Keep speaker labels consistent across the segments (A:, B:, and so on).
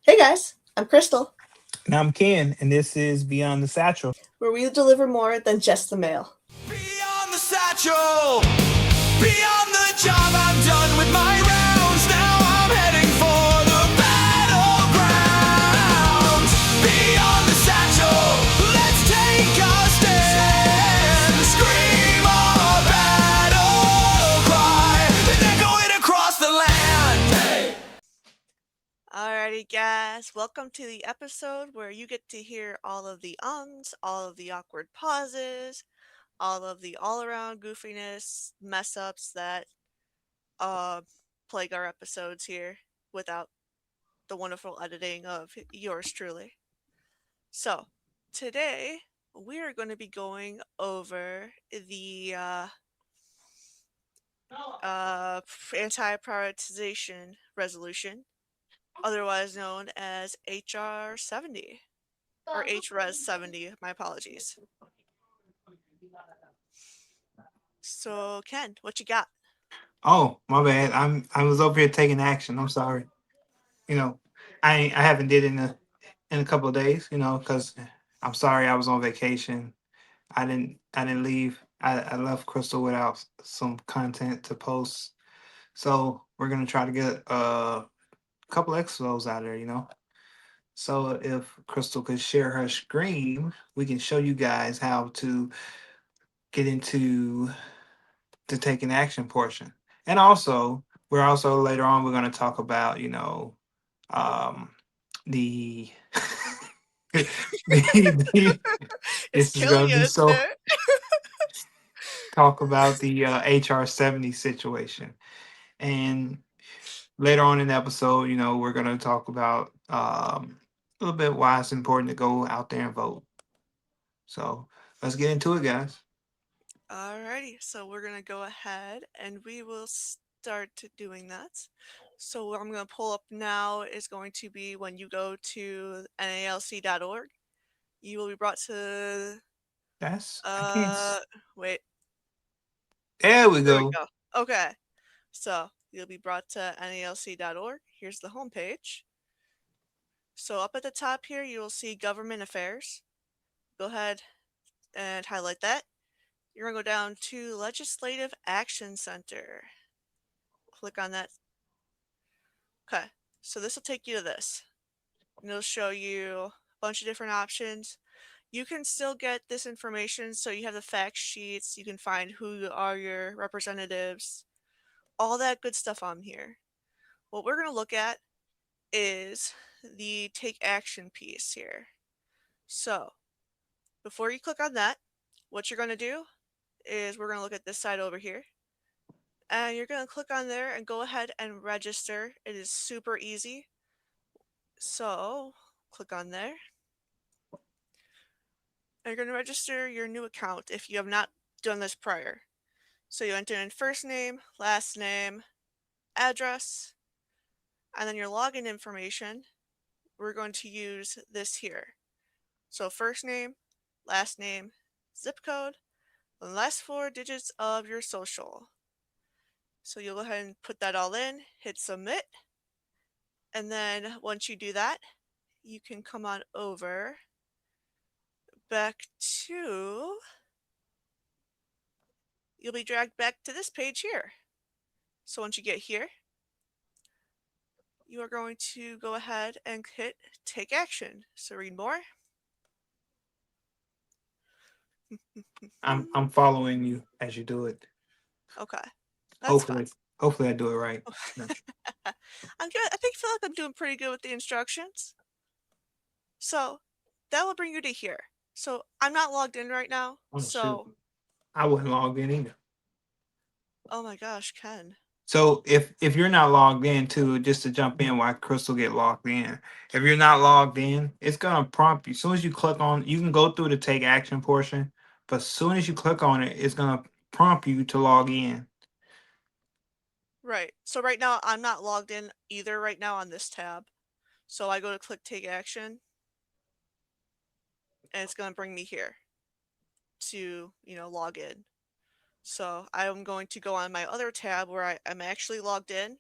A: Hey guys, I'm Crystal,
B: And I'm Ken, and this is Beyond the Satchel.
A: where we deliver more than just the mail.
C: Beyond the satchel, beyond the job, I'm done with my rounds. Now I'm heading for the battlegrounds. Beyond the satchel, let's take our stand. Scream our battle cry, and echo it across the land. Hey!
D: Alrighty, guys, welcome to the episode where you get to hear all of the ums, all of the awkward pauses, all of the all around goofiness, mess ups that uh, plague our episodes here without the wonderful editing of yours truly. So, today we are going to be going over the anti-privatization resolution, otherwise known as HR 70 or HRES 70. My apologies. So, Ken, what you got?
B: Oh, my bad. I was over here taking action. I'm sorry. You know, I haven't did it in a couple of days. Because I'm sorry I was on vacation. I didn't leave. I left Crystal without some content to post. So we're gonna try to get a couple episodes out of there. So if Crystal could share her screen, we can show you guys how to get into the taking action portion. And also, we're also later on we're going to talk about um the the
D: It's
B: this is
D: killing
B: going
D: you,
B: to be
D: isn't
B: so
D: it?
B: talk about the HR 70 situation. And later on in the episode, we're going to talk about a little bit why it's important to go out there and vote. So let's get into it, guys.
D: Alrighty, so we're gonna go ahead and we will start doing that. So what I'm gonna pull up now is going to be when you go to nalc.org, you will be brought to
B: That's I can't.
D: uh wait,
B: There we
D: there we
B: go.
D: go. Okay. So you'll be brought to nalc.org. Here's the homepage. So up at the top here you will see government affairs. Go ahead and highlight that. You're gonna go down to Legislative Action Center. Click on that. Okay, so this will take you to this. And it'll show you a bunch of different options. You can still get this information, so you have the fact sheets, you can find who are your representatives, all that good stuff on here. What we're going to look at is the take action piece here. So, before you click on that, what you're going to do is we're going to look at this side over here. And you're going to click on there and go ahead and register. It is super easy. So, click on there. And you're going to register your new account if you have not done this prior. So you enter in first name, last name, address, and then your login information. We're going to use this here. So first name, last name, zip code, the last four digits of your social. So you'll go ahead and put that all in, hit submit, and then once you do that, you can come on over back to, you'll be dragged back to this page here. So once you get here, you are going to go ahead and hit take action. So read more.
B: I'm following you as you do it.
D: Okay, that's fine.
B: Hopefully I do it right. No,
D: I'm good. I feel like I'm doing pretty good with the instructions. So that will bring you to here. So I'm not logged in right now.
B: oh shoot,
D: So,
B: I wasn't logged in either.
D: oh my gosh, Ken.
B: So if you're not logged in too, just to jump in while Crystal get logged in, if you're not logged in, it's gonna prompt you. As soon as you click on, you can go through the take action portion, but as soon as you click on it, it's gonna prompt you to log in.
D: Right. So right now I'm not logged in either right now on this tab. So I go to click take action and it's going to bring me here to, log in. So I'm going to go on my other tab where I'm actually logged in.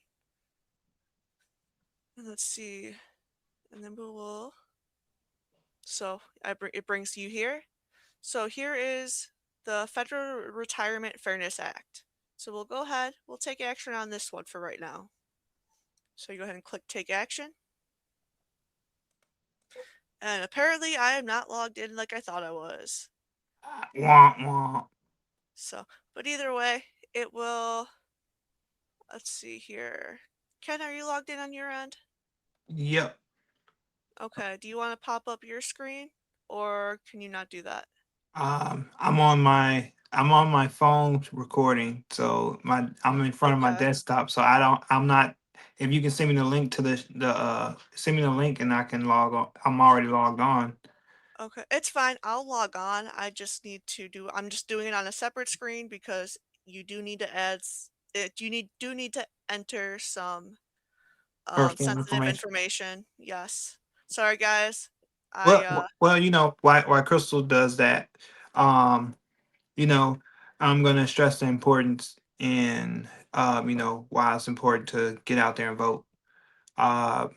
D: And let's see. And then we will. So it brings you here. So here is the Federal Retirement Fairness Act. So we'll go ahead. We'll take action on this one for right now. So you go ahead and click take action. And apparently I am not logged in like I thought I was.
B: Wah, wah.
D: So, but either way, it will. Let's see here. Ken, are you logged in on your end?
B: Yep.
D: Okay. Do you want to pop up your screen, or can you not do that?
B: I'm on my phone recording, so I'm in front of my
D: Okay.
B: desktop, so I'm not. If you can send me the link to the send me the link and I can log on. I'm already logged on.
D: Okay, it's fine. I'll log on. I just need to do. I'm just doing it on a separate screen because you do need to add. Do need to enter some
B: Personal
D: sensitive
B: information.
D: information. Yes. Sorry, guys. I
B: Well, you know why Crystal does that. Um, you know, I'm gonna stress the importance and why it's important to get out there and vote. Uh,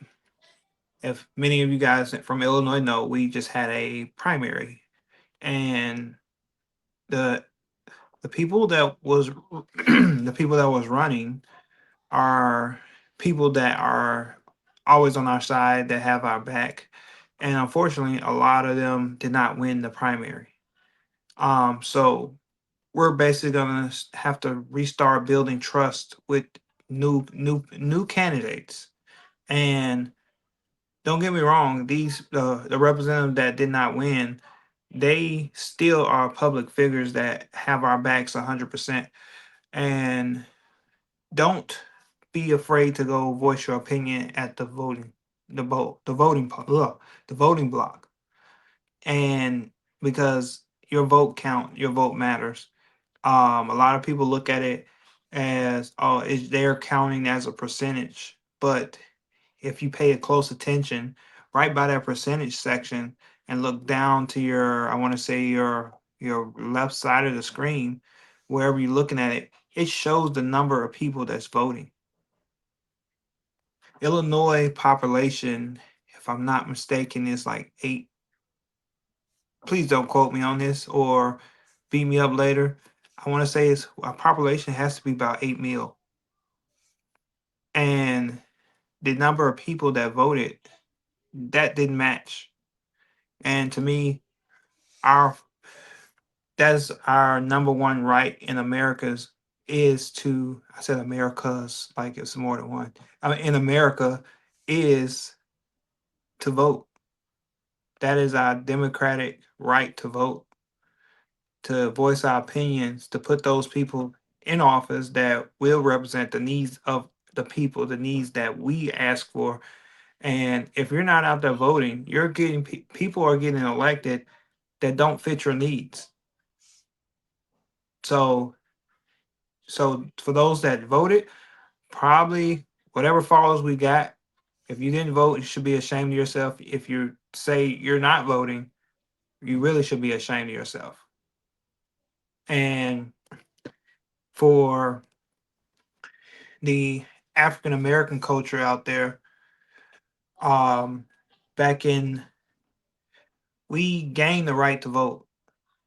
B: if many of you guys from Illinois know, we just had a primary, and the the people that was the people that was running are people that are always on our side, that have our back, and unfortunately a lot of them did not win the primary. So we're basically gonna have to restart building trust with new candidates. And don't get me wrong, these the representative that did not win, they still are public figures that have our backs 100%. And don't be afraid to go voice your opinion at the voting block. And because your vote count, your vote matters. A lot of people look at it as, oh, is they're counting as a percentage, but if you pay a close attention right by that percentage section and look down to your, I want to say your left side of the screen, wherever you're looking at it, it shows the number of people that's voting. Illinois population, if I'm not mistaken, is like 8. Please don't quote me on this or beat me up later. I want to say it's our population has to be about 8 mil. And the number of people that voted, that didn't match. And to me, our that's our number one right in America's is to, I said America's like it's more than one. I mean, in America is to vote. That is our democratic right to vote, to voice our opinions, to put those people in office that will represent the needs of the people, the needs that we ask for. And if you're not out there voting, you're getting people are getting elected that don't fit your needs. So, so for those that voted, probably whatever follows we got. If you didn't vote, you should be ashamed of yourself. If you say you're not voting, you really should be ashamed of yourself. And for the African American culture out there, um, back in we gained the right to vote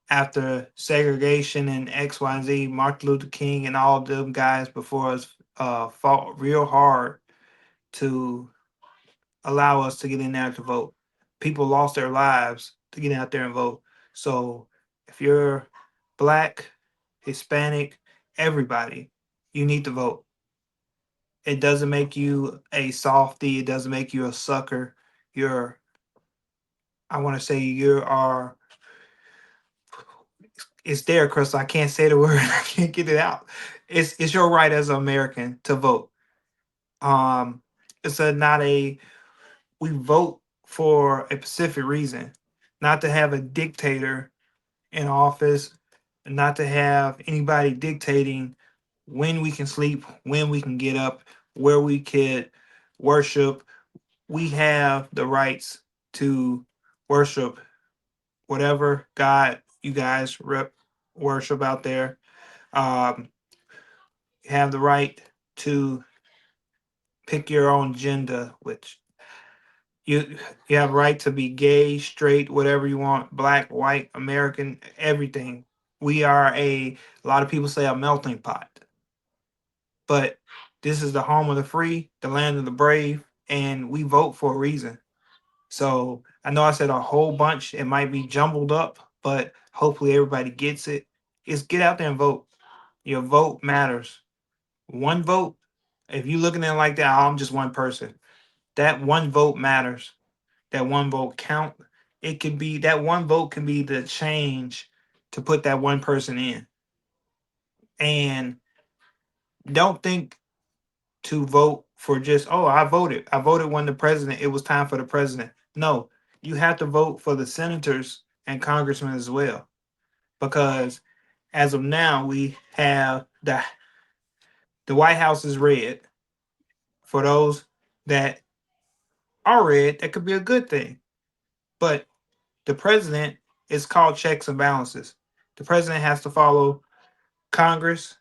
B: after segregation and X, Y, and Z. Martin Luther King and all them guys before us fought real hard to allow us to get in there to vote. People lost their lives to get out there and vote. So if you're black, Hispanic, everybody, you need to vote. It doesn't make you a softy. It doesn't make you a sucker. You're, I want to say, you are. It's there, Chris. I can't say the word. I can't get it out. It's your right as an American to vote. Um, it's a not a we vote for a specific reason, not to have a dictator in office, and not to have anybody dictating when we can sleep, when we can get up, where we could worship. We have the rights to worship whatever God you guys worship out there. You have the right to pick your own agenda, which You you have right to be gay, straight, whatever you want, black, white, American, everything. We are a lot of people say a melting pot, but this is the home of the free, the land of the brave, and we vote for a reason. So I know I said a whole bunch. It might be jumbled up, but hopefully everybody gets it. Is get out there and vote. Your vote matters. One vote. If you looking at it like that, "Oh, I'm just one person." That one vote matters. That one vote count. It can be that one vote can be the change to put that one person in. And don't think to vote for just, oh, I voted. I voted when the president, it was time for the president. No, you have to vote for the senators and congressmen as well. Because as of now, we have the White House is red. For those that are red, that could be a good thing. But the president is called checks and balances. The president has to follow Congress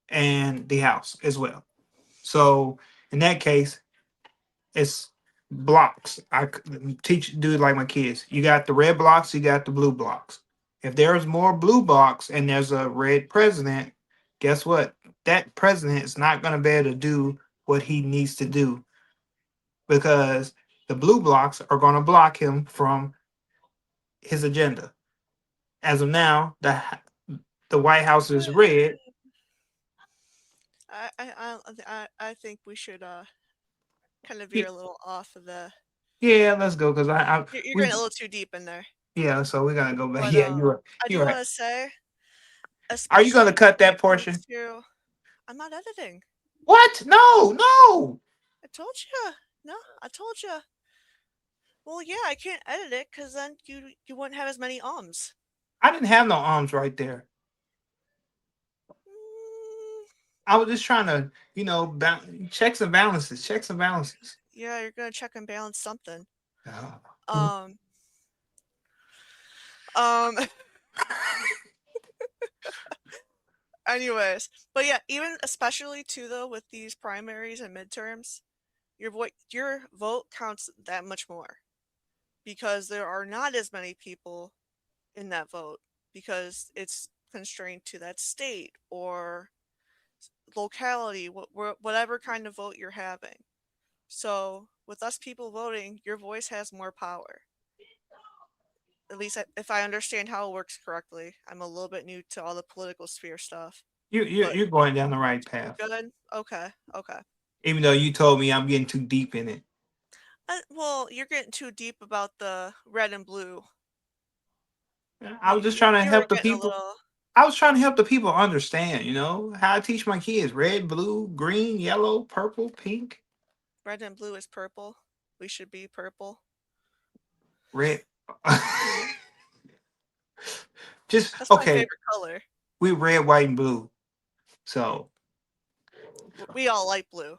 B: and the House as well. So in that case, it's blocks. Teach do it like my kids. You got the red blocks, you got the blue blocks. If there's more blue blocks and there's a red president, guess what? That president is not going to be able to do what he needs to do because the blue blocks are going to block him from his agenda. As of now, the White House is red.
D: I think we should kind of veer
B: Ye-
D: a little off of the.
B: Yeah, let's go because I
D: You're
B: we
D: getting a little too deep in there.
B: yeah. So we gotta go back.
D: But
B: Yeah, you're right.
D: I
B: You're
D: do
B: right.
D: want to say,
B: Are you gonna
D: especially
B: cut
D: when
B: that
D: it comes
B: portion?
D: to, I'm not editing.
B: What? No, no.
D: I told you. No, I told you. Well, yeah, I can't edit it because then you wouldn't have as many ums.
B: I didn't have no arms right there.
D: Mm,
B: I was just trying to, checks and balances, checks and balances.
D: yeah, you're gonna check and balance something.
B: Oh.
D: Um, um. Anyways, but yeah, even especially too though with these primaries and midterms, your vote counts that much more because there are not as many people in that vote because it's constrained to that state or locality, whatever kind of vote you're having. So, with us people voting, your voice has more power. At least if I understand how it works correctly. I'm a little bit new to all the political sphere stuff. But
B: You're going down the right
D: you're
B: path.
D: good? Okay, okay.
B: Even though you told me I'm getting too deep in it.
D: Well, you're getting too deep about the red and blue.
B: I was just trying to
D: You were
B: help the
D: getting a
B: people.
D: little
B: I was trying to help the people understand, how I teach my kids red, blue, green, yellow, purple, pink,
D: red and blue is purple. We should be purple.
B: red. Just
D: That's my
B: okay.
D: favorite color.
B: We red, white, and blue. So
D: We all light blue.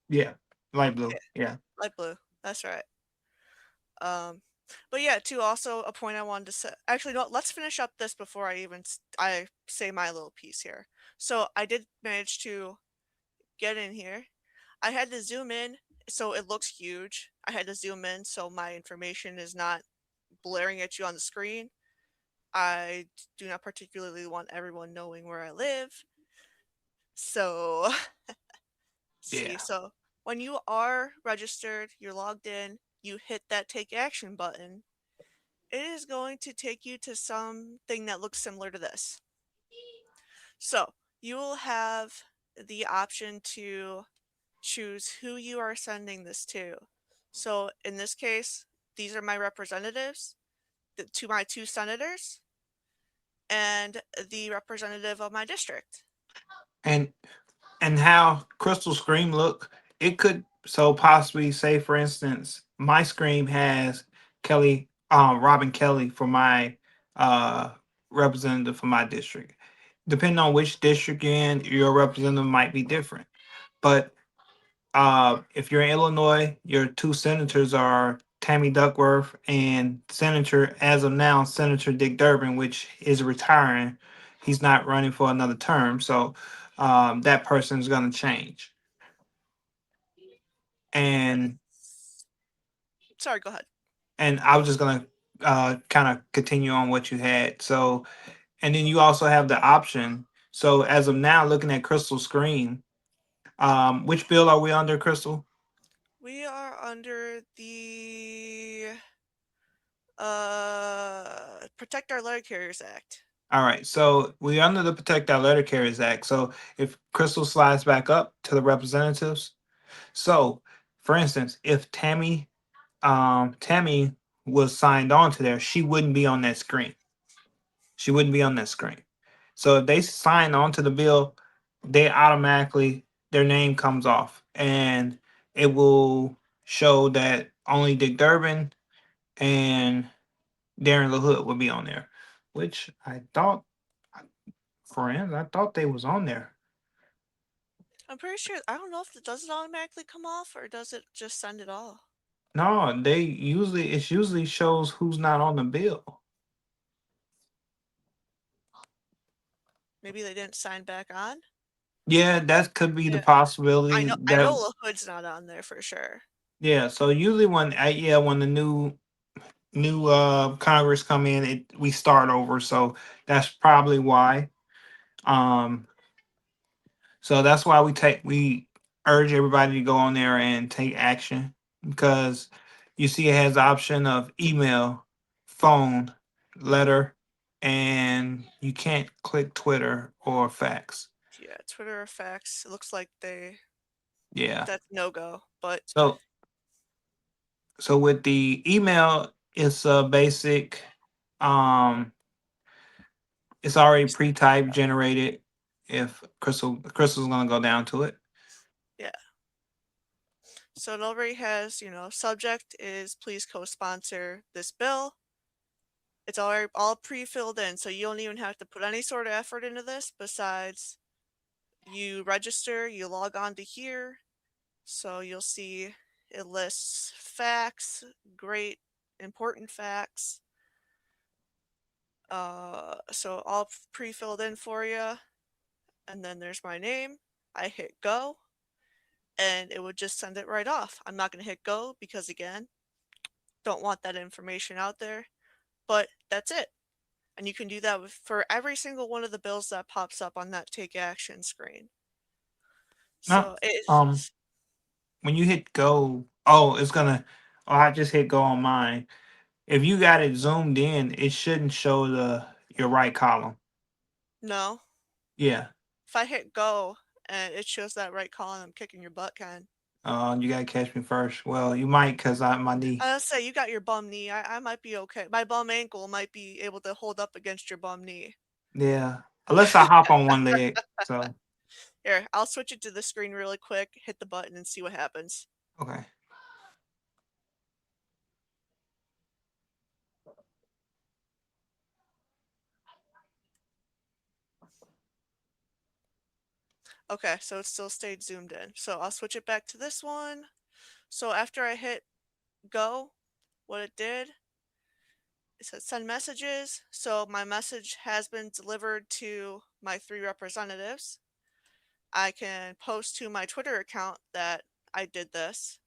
B: yeah, light
D: Yeah,
B: blue. Yeah.
D: light blue. That's right. Um, but yeah, too. Also, a point I wanted to say. Actually, no. Let's finish up this before I say my little piece here. So I did manage to get in here. I had to zoom in so it looks huge. I had to zoom in so my information is not blaring at you on the screen. I do not particularly want everyone knowing where I live. So, see,
B: Yeah.
D: so when you are registered, you're logged in, you hit that take action button, it is going to take you to something that looks similar to this. So, you will have the option to choose who you are sending this to. So, in this case, these are my representatives, to my two senators, and the representative of my district.
B: And how Crystal Scream look, it could so possibly say, for instance, my scream has Kelly, Robin Kelly for my uh representative for my district. Depending on which district you're in, your representative might be different. But if you're in Illinois, your two senators are Tammy Duckworth and Senator, as of now, Senator Dick Durbin, which is retiring. He's not running for another term, so that person's going to change.
D: And
B: and
D: sorry, go ahead.
B: I was just gonna kind of continue on what you had. So, and then you also have the option. So as of now, looking at Crystal screen, which bill are we under, Crystal?
D: We are under the Protect Our Letter Carriers Act.
B: All right, so we're under the Protect Our Letter Carriers Act. So if Crystal slides back up to the representatives, so for instance, if Tammy was signed on to there, she wouldn't be on that screen. She wouldn't be on that screen. So if they sign on to the bill, they automatically their name comes off, and it will show that only Dick Durbin and Darren LaHood would be on there, which I thought, friends, I thought they was on there.
D: I'm pretty sure, I don't know if it does it automatically come off or does it just send it all.
B: No, they usually it usually shows who's not on the bill.
D: Maybe they didn't sign back on.
B: Yeah, that could be the
D: Yeah,
B: possibility.
D: I
B: That
D: know La Hood's not on there for sure.
B: yeah. So usually when yeah when the new Congress come in, we start over. So that's probably why. Um, so that's why we urge everybody to go on there and take action, because you see it has the option of email, phone, letter, and you can't click Twitter or fax.
D: Yeah, Twitter effects. It looks like
B: Yeah.
D: that's no go. But
B: So with the email, it's a basic. Um, it's already pre-typed, generated. If Crystal's gonna go down to it.
D: yeah, so it already has, subject is please co-sponsor this bill. It's already all pre-filled in, so you don't even have to put any sort of effort into this besides you register, you log on to here. So you'll see it lists facts, great important facts. So all pre-filled in for you. And then there's my name. I hit go and it would just send it right off. I'm not going to hit go because again, don't want that information out there, but that's it. And you can do that for every single one of the bills that pops up on that take action screen.
B: No,
D: So
B: um,
D: it's
B: when you hit go, oh, it's gonna. Oh, I just hit go on mine. If you got it zoomed in, it shouldn't show your right column.
D: no.
B: Yeah.
D: If I hit go and it shows that right column, I'm kicking your butt, Ken.
B: You gotta catch me first. Well, you might, cause I my knee.
D: I'll say you got your bum knee. I might be okay. My bum ankle might be able to hold up against your bum knee.
B: Yeah. Unless I hop on one leg. So
D: Here, I'll switch it to the screen really quick, hit the button, and see what happens.
B: okay.
D: Okay, so it still stayed zoomed in. So I'll switch it back to this one. So after I hit go, what it did, it said send messages. So my message has been delivered to my 3 representatives. I can post to my Twitter account that I did this.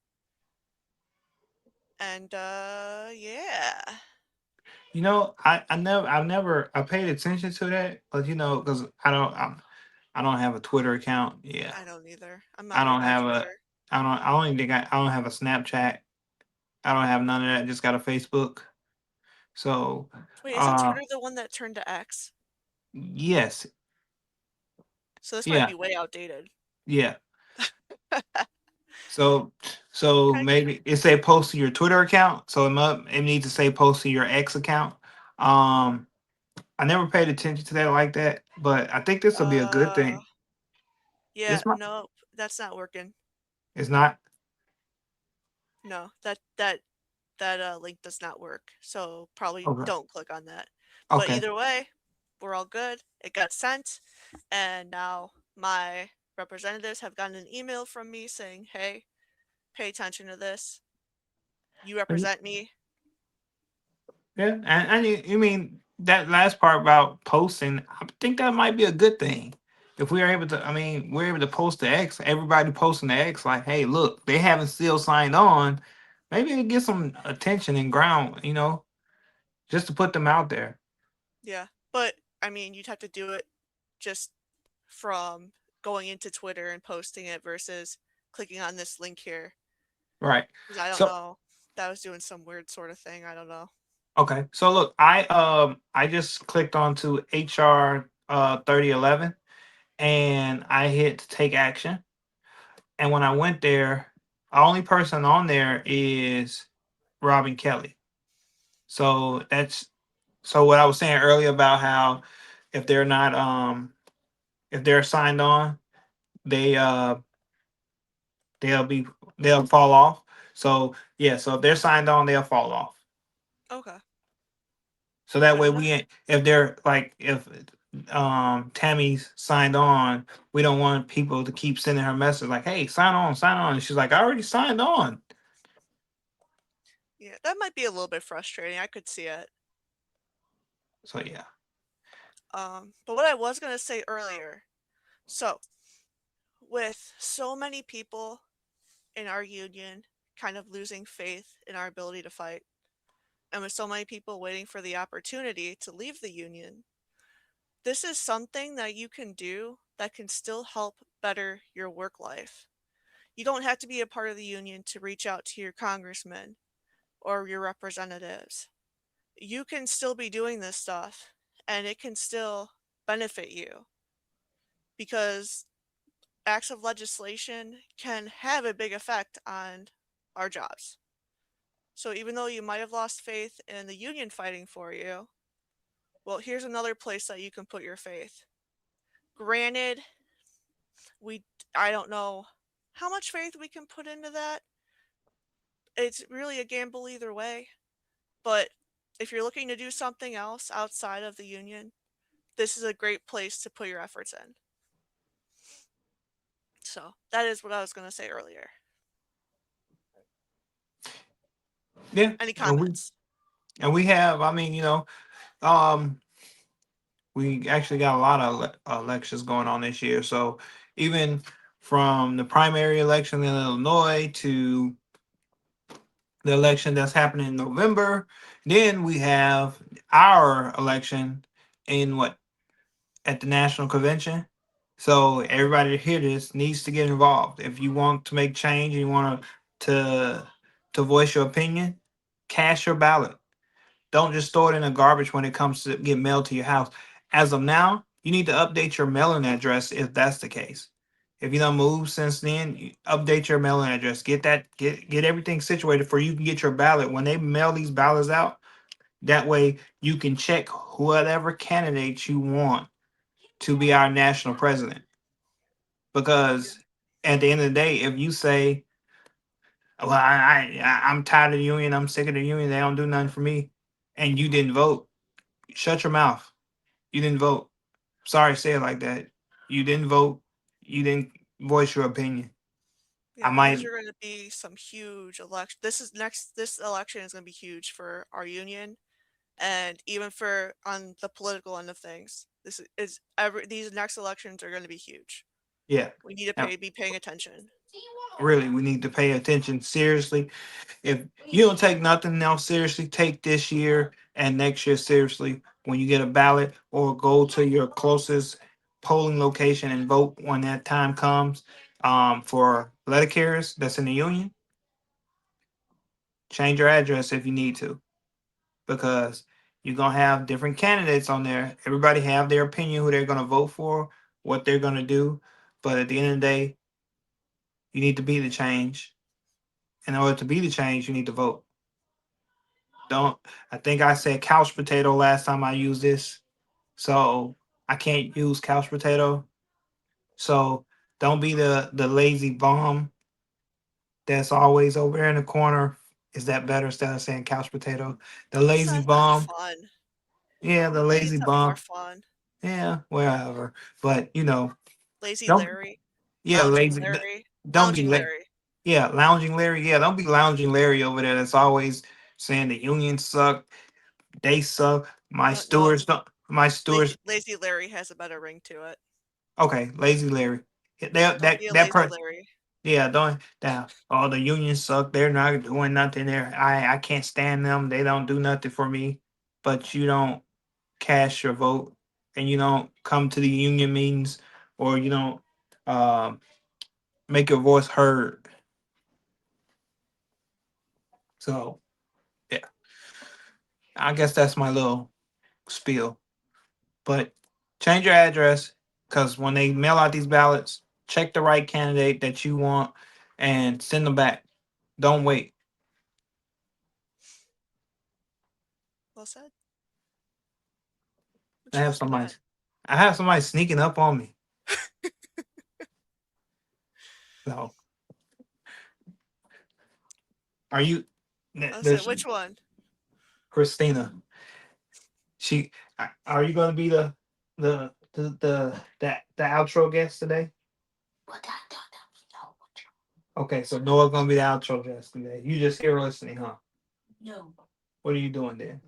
D: And yeah.
B: I paid attention to that, but because I don't have a Twitter account. Yeah.
D: I don't either. I'm
B: I
D: not
B: don't
D: big on
B: have a
D: Twitter.
B: I don't even think I don't have a Snapchat. I don't have none of that. Just got a Facebook. So,
D: Wait, isn't
B: uh,
D: Twitter the one that turned to X?
B: yes,
D: So this might
B: yeah,
D: be way outdated.
B: yeah. So, so
D: Okay.
B: maybe it say post to your Twitter account. So it needs to say post to your X account. Um, I never paid attention to that like that, but I think this will be a good
D: Uh,
B: thing.
D: yeah,
B: This might.
D: nope, that's not working.
B: It's not
D: No, that link does not work. So probably
B: okay.
D: don't click on that. But
B: Okay.
D: either way, we're all good. It got sent, and now my representatives have gotten an email from me saying, "Hey, pay attention to this. You represent me."
B: Yeah, and you mean that last part about posting? I think that might be a good thing. if we are able to, I mean, we're able to post the X, everybody posting the X, like, hey, look, they haven't still signed on. Maybe it get some attention and ground, just to put them out there.
D: Yeah. But I mean, you'd have to do it just from going into Twitter and posting it versus clicking on this link here.
B: Right.
D: 'Cause I don't
B: So
D: know. That was doing some weird sort of thing. I don't know.
B: okay. So look, I just clicked onto HR 3011 and I hit take action. And when I went there, the only person on there is Robin Kelly. So that's so what I was saying earlier about how if they're not if they're signed on, they they'll be they'll fall off. So yeah, so if they're signed on, they'll fall off.
D: Okay.
B: So that
D: Good
B: way
D: enough.
B: we ain't if they're like if Tammy's signed on, we don't want people to keep sending her message like, hey, sign on, sign on. And she's like, I already signed on.
D: Yeah, that might be a little bit frustrating. I could see it.
B: So yeah.
D: But what I was gonna say earlier, so with so many people in our union kind of losing faith in our ability to fight, and with so many people waiting for the opportunity to leave the union, this is something that you can do that can still help better your work life. You don't have to be a part of the union to reach out to your congressman or your representatives. You can still be doing this stuff and it can still benefit you because acts of legislation can have a big effect on our jobs. So even though you might have lost faith in the union fighting for you, well, here's another place that you can put your faith. Granted, we I don't know how much faith we can put into that. It's really a gamble either way, but if you're looking to do something else outside of the union, this is a great place to put your efforts in. So, that is what I was going to say earlier.
B: Yeah.
D: Any
B: And we
D: comments?
B: and we have, I mean, um we actually got a lot of elections going on this year. So even from the primary election in Illinois to the election that's happening in November, then we have our election in what at the national convention. So everybody to hear this needs to get involved. If you want to make change and you want to to voice your opinion, cast your ballot. Don't just throw it in the garbage when it comes to get mailed to your house. As of now, you need to update your mailing address if that's the case. If you don't move since then, update your mailing address. Get everything situated for you can get your ballot. When they mail these ballots out, that way you can check whatever candidate you want to be our national president. Because at the end of the day, if you say, "Well, I'm tired of the union. I'm sick of the union. They don't do nothing for me," and you didn't vote, shut your mouth. You didn't vote. Sorry, to say it like that. You didn't vote. You didn't voice your opinion. I
D: Yeah, and these
B: might,
D: are going to be some huge election. This election is going to be huge for our union and even for on the political end of things. These next elections are going to be huge.
B: yeah.
D: We need to
B: Now,
D: be paying attention.
B: really, we need to pay attention seriously. If you don't take nothing else seriously, take this year and next year seriously when you get a ballot or go to your closest polling location and vote when that time comes. For letter carriers that's in the union, change your address if you need to because you're gonna have different candidates on there. Everybody have their opinion who they're gonna vote for, what they're gonna do. But at the end of the day, you need to be the change. In order to be the change, you need to vote. Don't I think I said couch potato last time I used this. So I can't use couch potato. So don't be the lazy bum that's always over there in the corner. Is that better instead of saying couch potato? The
D: That
B: lazy
D: sounds more
B: bum.
D: fun.
B: Yeah, the
D: You need
B: lazy
D: something more
B: bum.
D: fun.
B: Yeah, wherever. But
D: Lazy
B: don't
D: Larry,
B: yeah,
D: lounging
B: lazy.
D: Larry,
B: Don't be
D: lounging
B: late.
D: Larry.
B: Yeah, lounging Larry. Yeah, don't be lounging Larry over there. That's always saying the union suck. They suck. My
D: No,
B: stewards don't. My stewards.
D: Lazy Larry has a better ring to it.
B: Okay, lazy Larry.
D: Don't be a lazy Larry.
B: Yeah, don't that oh the unions suck. They're not doing nothing there. I can't stand them. They don't do nothing for me. But you don't cast your vote and you don't come to the union meetings or you don't um make your voice heard. So yeah, I guess that's my little spiel. But change your address because when they mail out these ballots, check the right candidate that you want and send them back. Don't wait.
D: Well said. What
B: I
D: you
B: have
D: looking
B: somebody.
D: at?
B: I have somebody sneaking up on me. So, are you?
D: I said,
B: There's
D: which one?
B: Christina. She. Are you going to be the outro guest today? Okay, so Noah's going to be the outro guest today. You just here listening, huh? What are you doing there?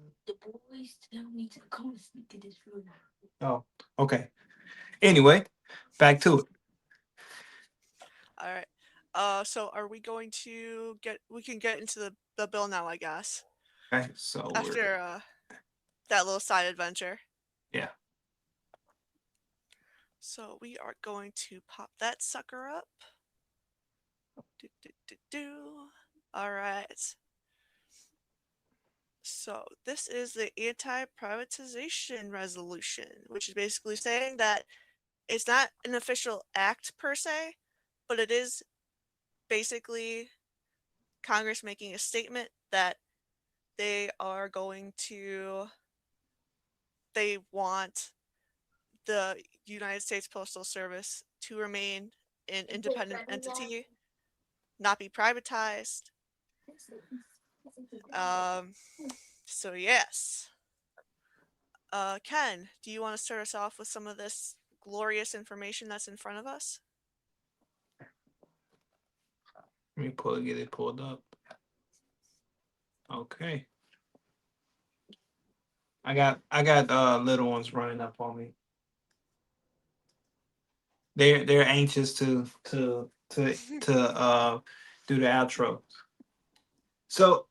B: Oh, okay. Anyway, back to it.
D: All right. So are we going to get? We can get into the bill now, I guess.
B: Okay, so we're
D: After that little side adventure.
B: yeah.
D: So we are going to pop that sucker up. Do, do, do, do. All right. So this is the anti-privatization resolution, which is basically saying that it's not an official act per se, but it is basically Congress making a statement that they are going to they want the United States Postal Service to remain an independent entity, not be privatized. Um, so yes. Ken, do you want to start us off with some of this glorious information that's in front of us?
B: Let me get it pulled up. Okay. I got little ones running up on me. They're anxious to do the outro. So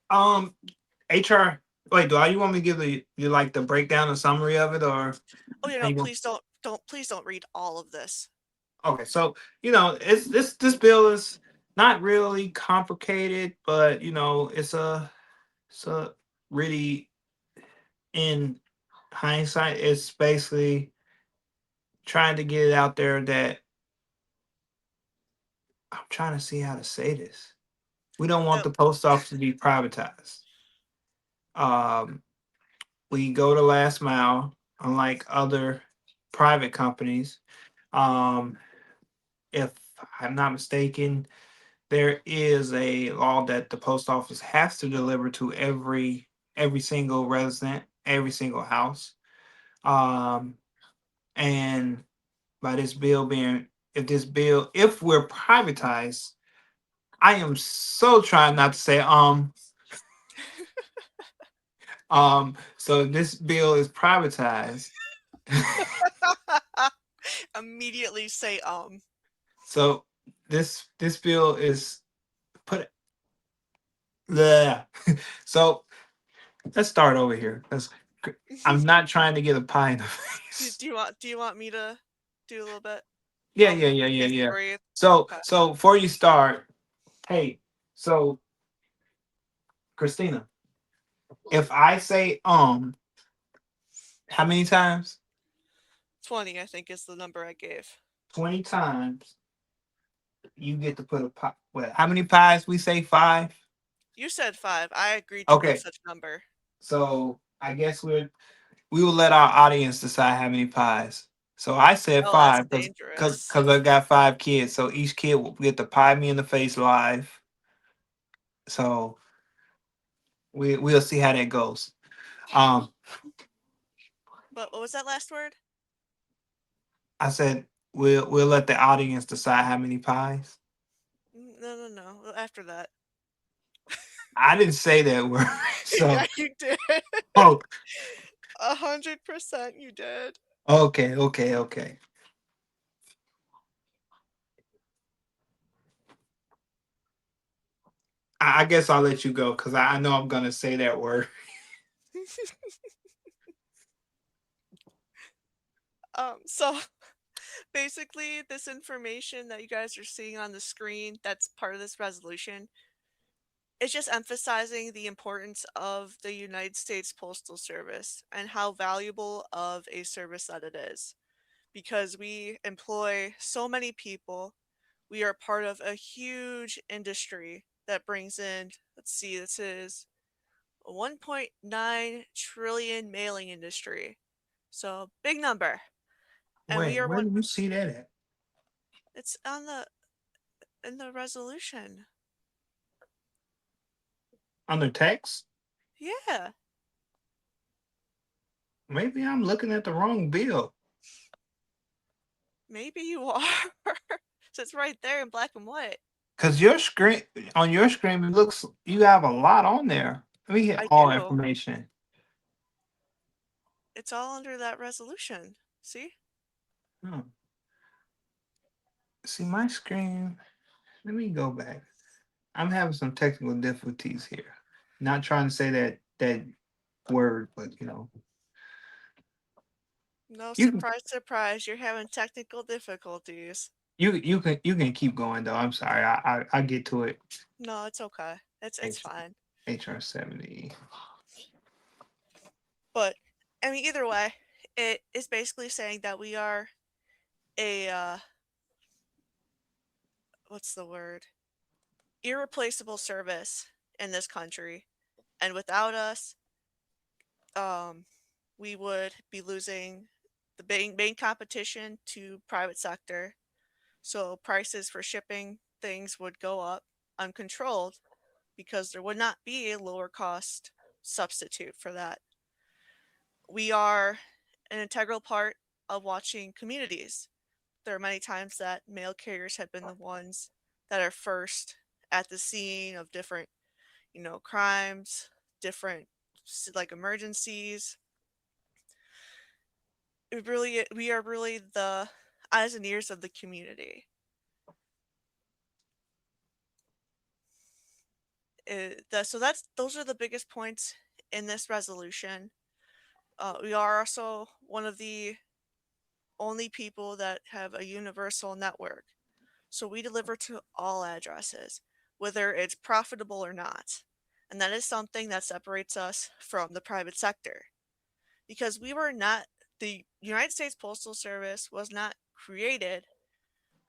B: HR wait, do I you want me to give you like the breakdown and summary of it or
D: Oh, you
B: how
D: know,
B: you want
D: please don't read all of this.
B: okay, so it's this bill is not really complicated, but it's a really in hindsight, it's basically trying to get it out there that I'm trying to see how to say this. We don't want
D: Oh,
B: the post office to be privatized. Um, we go to last mile, unlike other private companies. Um, if I'm not mistaken, there is a law that the post office has to deliver to every single resident, every single house. Um, and by this bill being if we're privatized, I am so trying not to say so this bill is privatized.
D: immediately say
B: So this bill is put the so let's start over here. I'm not trying to get a pie in the
D: do,
B: face.
D: do you want me to do a little bit?
B: Yeah, yeah, yeah, yeah,
D: Take a
B: yeah.
D: breathe.
B: So
D: Okay.
B: so before you start, hey, so Christina, if I say how many times?
D: 20, I think, is the number I gave.
B: 20 times, you get to put a pie. What? How many pies? We say five.
D: You said 5. I agreed to no
B: Okay,
D: such number.
B: so I guess we will let our audience decide how many pies. So I said
D: Oh, that's
B: five
D: dangerous.
B: because I got 5 kids. So each kid will get to pie me in the face live. So we'll see how that goes. Um,
D: But what was that last word?
B: I said we'll let the audience decide how many pies.
D: No, no, no. After that.
B: I didn't say that word.
D: Yeah,
B: So
D: you did.
B: oh
D: 100% you did.
B: okay. I guess I'll let you go because I know I'm gonna say that word.
D: So basically, this information that you guys are seeing on the screen that's part of this resolution is just emphasizing the importance of the United States Postal Service and how valuable of a service that it is. Because we employ so many people, we are part of a huge industry that brings in, let's see, this is a 1.9 trillion mailing industry. So big number. And we
B: Wait,
D: are
B: where
D: one,
B: do you see that at?
D: it's on the in the resolution.
B: Under text?
D: Yeah,
B: Maybe I'm looking at the wrong bill.
D: maybe you are. So it's right there in black and white.
B: Cause your screen on your screen it looks you have a lot on there. Let me get
D: I
B: all
D: do.
B: information.
D: It's all under that resolution. See?
B: Hmm. See my screen. Let me go back. I'm having some technical difficulties here. Not trying to say that word, but
D: No
B: you can
D: surprise, surprise, you're having technical difficulties.
B: you can keep going though. I'm sorry. I get to it.
D: No, it's okay. It's
B: H
D: fine.
B: HR 70.
D: But I mean, either way, it is basically saying that we are a what's the word? Irreplaceable service in this country, and without us, um, we would be losing the main competition to private sector. So prices for shipping things would go up uncontrolled because there would not be a lower cost substitute for that. We are an integral part of watching communities. There are many times that mail carriers have been the ones that are first at the scene of different, crimes, different like emergencies. We are really the eyes and ears of the community. So those are the biggest points in this resolution. We are also one of the only people that have a universal network. So we deliver to all addresses, whether it's profitable or not. And that is something that separates us from the private sector. Because the United States Postal Service was not created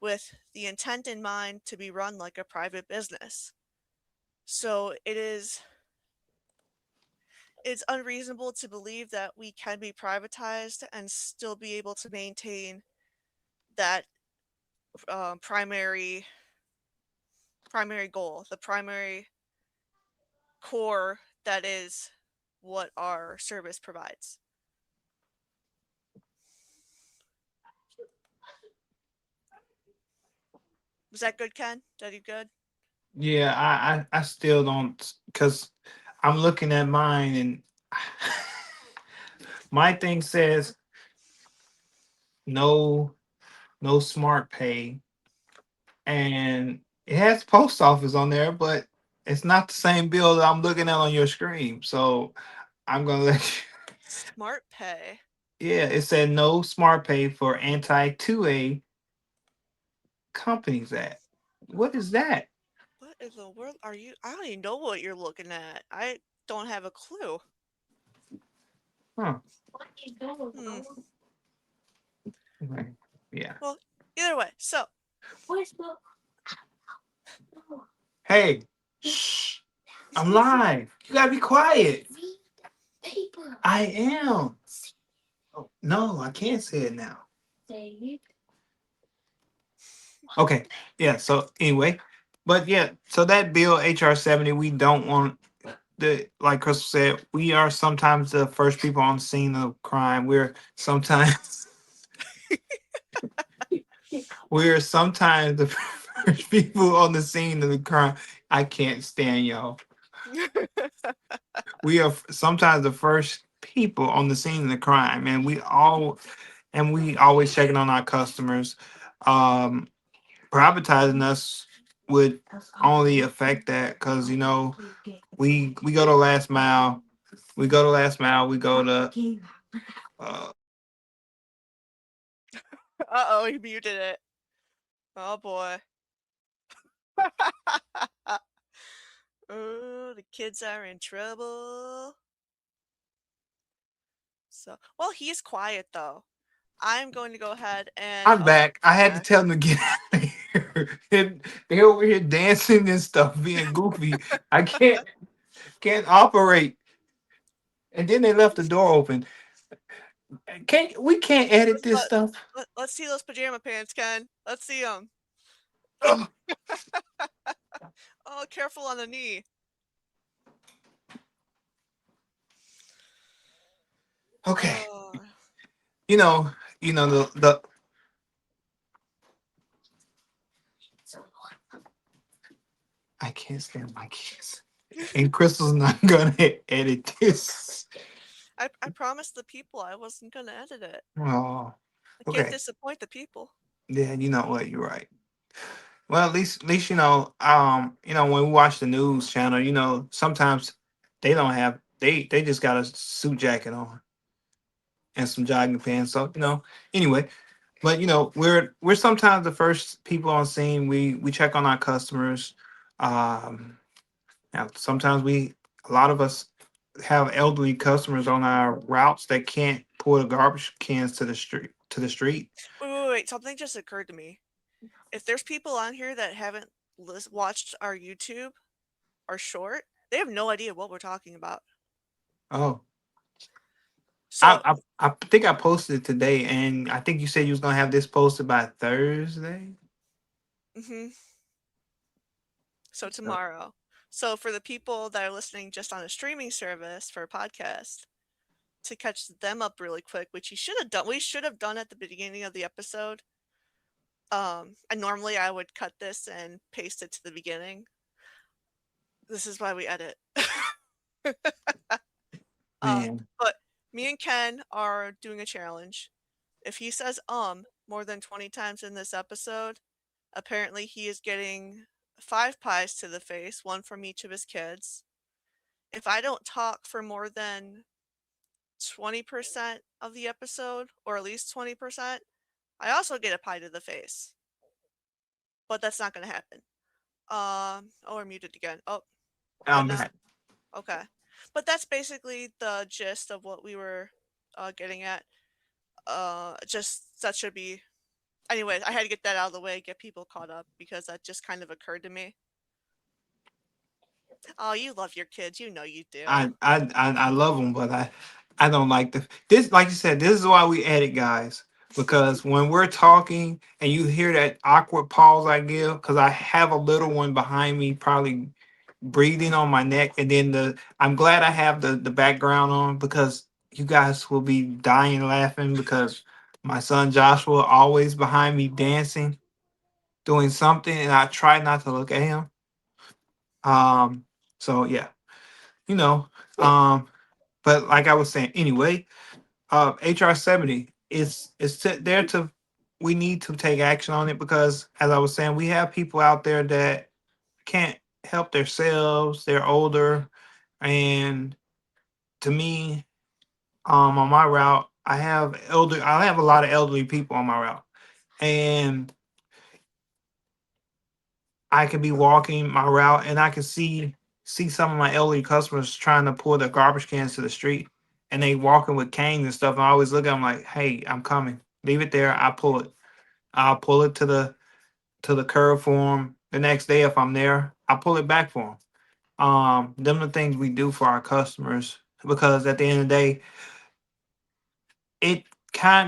D: with the intent in mind to be run like a private business. So it's unreasonable to believe that we can be privatized and still be able to maintain that primary goal, the primary core that is what our service provides. Was that good, Ken? Did you good?
B: Yeah, I still don't because I'm looking at mine and my thing says no no smart pay and it has post office on there, but it's not the same bill that I'm looking at on your screen. So I'm gonna let you.
D: Smart pay.
B: Yeah, it said no smart pay for anti 2A companies at. What is that?
D: What in the world are you? I don't even know what you're looking at. I don't have a clue.
B: Huh.
D: Hmm.
B: Okay. Yeah.
D: Well, either way, so
B: Hey, shh. I'm live. You gotta be quiet. I am. Oh, no, I can't say it now. Okay. Yeah. So anyway, but yeah. So that bill HR 70, we don't want the like Crystal said. We are sometimes the first people on the scene of crime. We're sometimes we're sometimes the first people on the scene of the crime. I can't stand y'all. We are sometimes the first people on the scene of the crime, and we always checking on our customers. Um, Privatizing us, would only affect that because we go to last mile, we go to last mile, we go to uh,
D: Uh-oh, he muted it. Oh boy. Oh, the kids are in trouble. So, well, he's quiet though. I'm going to go ahead and
B: I'm back. I had to
D: back.
B: tell them to get out of here. They're over here dancing and stuff, being goofy. I can't operate. And then they left the door open. Can't edit
D: Let's
B: this stuff?
D: let's see those pajama pants, Ken. Let's see them.
B: Ugh.
D: Oh, careful on the knee.
B: Okay.
D: Oh,
B: You know, the I can't stand my kids. And Crystal's not gonna edit this.
D: I promised the people I wasn't gonna edit it.
B: Oh,
D: I can't
B: okay.
D: disappoint the people.
B: Yeah, you know what? You're right. Well, at least when we watch the news channel, sometimes they don't have they just got a suit jacket on and some jogging pants. So anyway, but we're sometimes the first people on scene. We check on our customers. Um, Now, sometimes a lot of us have elderly customers on our routes that can't pull the garbage cans to the street.
D: Wait. Something just occurred to me. If there's people on here that haven't watched our YouTube, our short, they have no idea what we're talking about.
B: Oh,
D: So,
B: I think I posted it today, and I think you said you was gonna have this posted by Thursday.
D: hmm so
B: Uh,
D: tomorrow. So for the people that are listening just on a streaming service for a podcast, to catch them up really quick, which you should have done. We should have done at the beginning of the episode. And normally I would cut this and paste it to the beginning. This is why we edit. uh,
B: Man,
D: but me and Ken are doing a challenge. If he says more than 20 times in this episode, apparently he is getting 5 pies to the face, one from each of his kids. If I don't talk for more than 20% of the episode, or at least 20%, I also get a pie to the face. But that's not going to happen. Oh, we're muted again. Oh, we're good
B: I'm
D: now?
B: back.
D: Okay. But that's basically the gist of what we were getting at. Just that should be. Anyways, I had to get that out of the way, get people caught up because that just kind of occurred to me. Oh, you love your kids. You know you do.
B: I love them, but I don't like this. Like you said, this is why we edit, guys. Because when we're talking and you hear that awkward pause I give, because I have a little one behind me, probably breathing on my neck, and then I'm glad I have the background on because you guys will be dying laughing because my son Joshua always behind me dancing, doing something, and I try not to look at him. Um, so yeah, you know, um, but like I was saying, anyway, HR 70 there to we need to take action on it because as I was saying, we have people out there that can't help themselves, they're older, and to me, on my route, I have a lot of elderly people on my route. And I could be walking my route and I can see some of my elderly customers trying to pull their garbage cans to the street and they walking with canes and stuff. And I always look at them like, hey, I'm coming. Leave it there. I pull it. I'll pull it to the curb for them. The next day, if I'm there, I'll pull it back for them. Them the things we do for our customers because at the end of the day,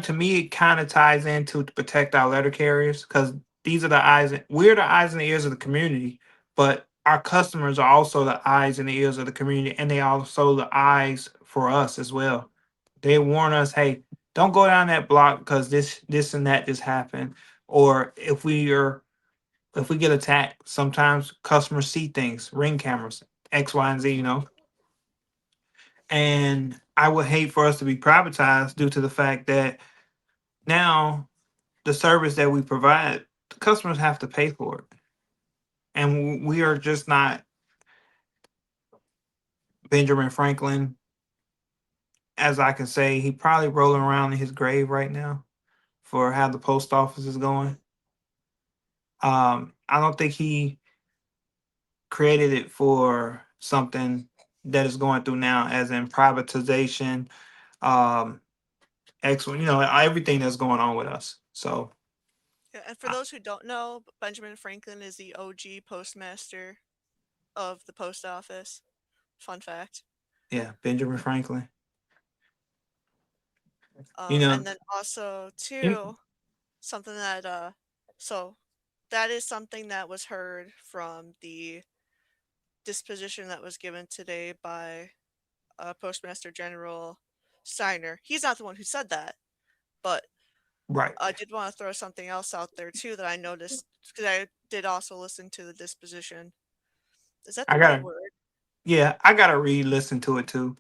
B: to me it kind of ties into to protect our letter carriers because these are we're the eyes and the ears of the community, but our customers are also the eyes and the ears of the community, and they also the eyes for us as well. They warn us, hey, don't go down that block because this and that just happened. Or if we get attacked, sometimes customers see things, ring cameras, X, Y, and Z, and I would hate for us to be privatized due to the fact that now the service that we provide, the customers have to pay for it. and we are just not Benjamin Franklin. As I can say, he probably rolling around in his grave right now for how the post office is going. I don't think he created it for something that is going through now, as in privatization, um, excellent, everything that's going on with us. So,
D: Yeah, and for
B: uh,
D: those who don't know, Benjamin Franklin is the OG postmaster of the post office. Fun fact.
B: yeah, Benjamin Franklin. You know,
D: And then also
B: you-
D: too, something that so that is something that was heard from the disposition that was given today by Postmaster General Steiner. He's not the one who said that, but
B: right.
D: I did want to throw something else out there too that I noticed because I did also listen to the disposition. Is that
B: I
D: the right
B: gotta,
D: word?
B: yeah, I gotta re-listen to it too.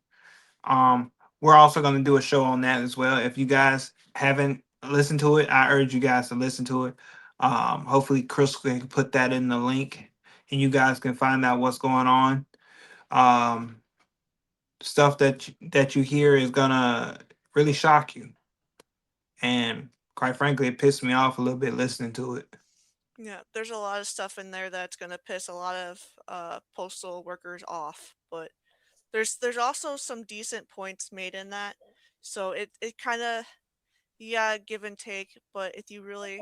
B: Um, we're also going to do a show on that as well. If you guys haven't listened to it, I urge you guys to listen to it. Hopefully, Chris can put that in the link, and you guys can find out what's going on. Um, Stuff that you hear is gonna really shock you, and quite frankly, it pissed me off a little bit listening to it.
D: Yeah, there's a lot of stuff in there that's gonna piss a lot of postal workers off, but there's also some decent points made in that. So it kind of, yeah, give and take, but if you really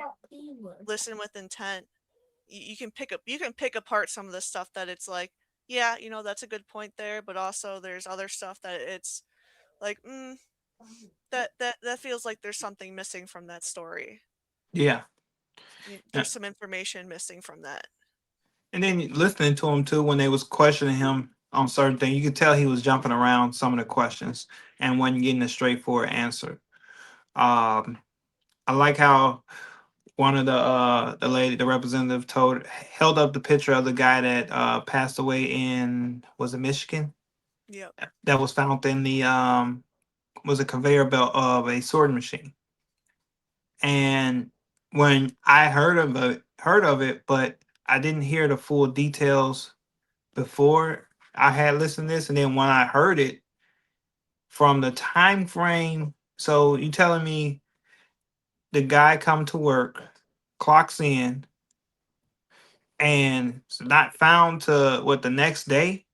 D: listen with intent, you can pick apart some of the stuff that it's like, yeah, that's a good point there, but also there's other stuff that it's like, that feels like there's something missing from that story.
B: Yeah. Yeah.
D: There's some information missing from that.
B: And then listening to him too, when they was questioning him on certain things, you could tell he was jumping around some of the questions and wasn't getting a straightforward answer. Um, I like how one of the representative held up the picture of the guy that passed away in, was it Michigan,
D: Yep.
B: that was found in the was a conveyor belt of a sorting machine. And when I heard of it, but I didn't hear the full details before I had listened to this, and then when I heard it from the time frame, so you telling me the guy come to work, clocks in, and it's not found to what, the next day?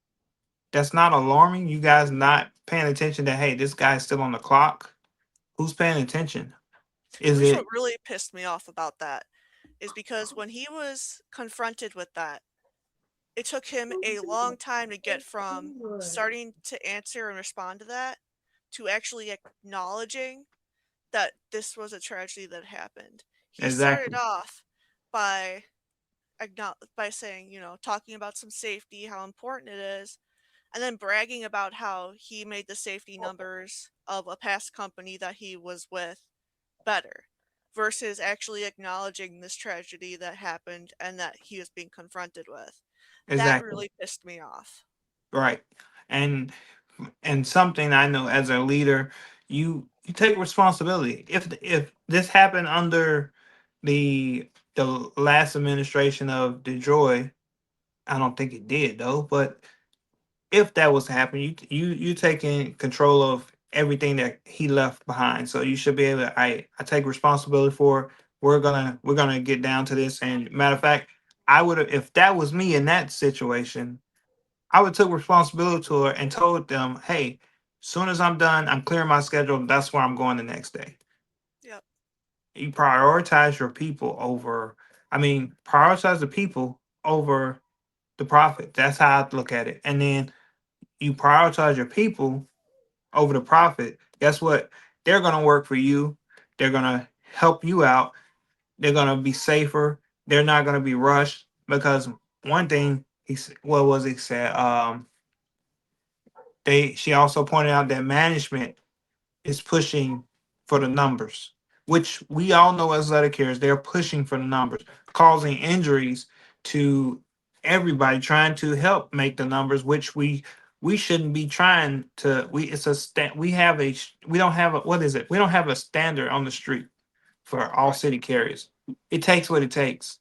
B: That's not alarming. You guys not paying attention that, hey, this guy's still on the clock. Who's paying attention? Is
D: Here's what
B: it
D: really pissed me off about that is because when he was confronted with that, it took him a long time to get from starting to answer and respond to that to actually acknowledging that this was a tragedy that happened. He started
B: exactly?
D: off by by saying, talking about some safety, how important it is, and then bragging about how he made the safety numbers of a past company that he was with better versus actually acknowledging this tragedy that happened and that he was being confronted with. That
B: Exactly.
D: really pissed me off.
B: Right. And something I know as a leader, you take responsibility. If this happened under the last administration of DeJoy, I don't think it did though, but if that was happening, you taking control of everything that he left behind. So you should be able to, I take responsibility for it. We're gonna get down to this. And matter of fact, I would have, if that was me in that situation, I would took responsibility to it and told them, hey, soon as I'm done, I'm clearing my schedule. That's where I'm going the next day.
D: Yep.
B: You prioritize your people over, I mean, prioritize the people over the profit. That's how I look at it. And then you prioritize your people over the profit. Guess what? They're going to work for you. They're going to help you out. They're going to be safer. They're not going to be rushed because one thing what was he said? She also pointed out that management is pushing for the numbers, which we all know as letter carriers, they're pushing for the numbers, causing injuries to everybody, trying to help make the numbers, which we shouldn't be trying to. We have we don't have a, what is it? We don't have a standard on the street for all
D: Right.
B: city carriers. It takes what it takes.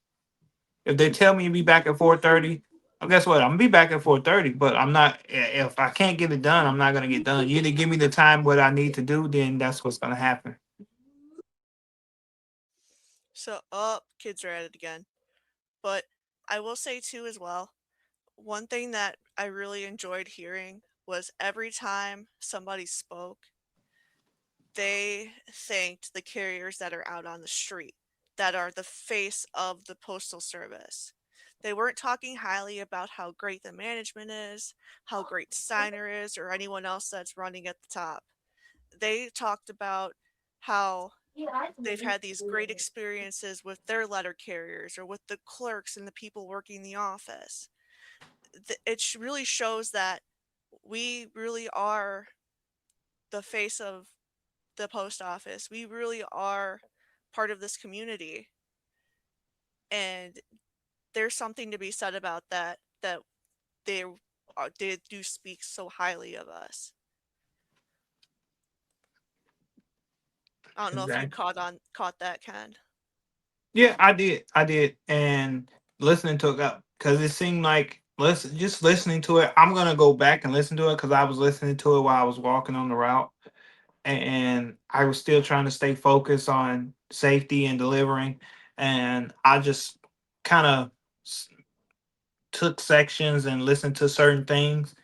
B: If they tell me to be back at 4:30, guess what? I'm gonna be back at 4:30. But I'm not. If I can't get it done, I'm not gonna get done. You either give me the time what I need to do, then that's what's gonna happen.
D: So, oh, kids are at it again. But I will say too as well, one thing that I really enjoyed hearing was every time somebody spoke, they thanked the carriers that are out on the street, that are the face of the postal service. They weren't talking highly about how great the management is, how great Steiner is, or anyone else that's running at the top. They talked about how they've had these great experiences with their letter carriers or with the clerks and the people working the office. Really shows that we really are the face of the post office. We really are part of this community, and there's something to be said about that. That they do speak so highly of us. I don't know if you
B: Exactly.
D: caught that, Ken.
B: Yeah, I did. I did. And listening to it, because it seemed like just listening to it. I'm gonna go back and listen to it because I was listening to it while I was walking on the route, and I was still trying to stay focused on safety and delivering. And I just kind of took sections and listened to certain things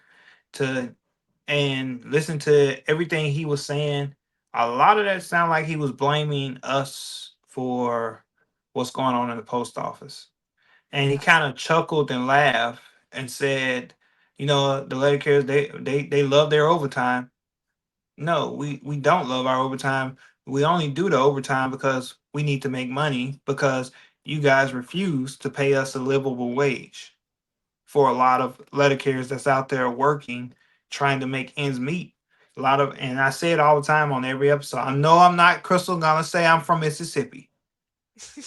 B: to and listen to everything he was saying. A lot of that sound like he was blaming us for what's going on in the post office. And he
D: Yes.
B: kind of chuckled and laughed and said, the letter carriers, they love their overtime. No, we don't love our overtime. We only do the overtime because we need to make money because you guys refuse to pay us a livable wage for a lot of letter carriers that's out there working, trying to make ends meet. And I say it all the time on every episode. I know I'm not Crystal gonna say I'm from Mississippi.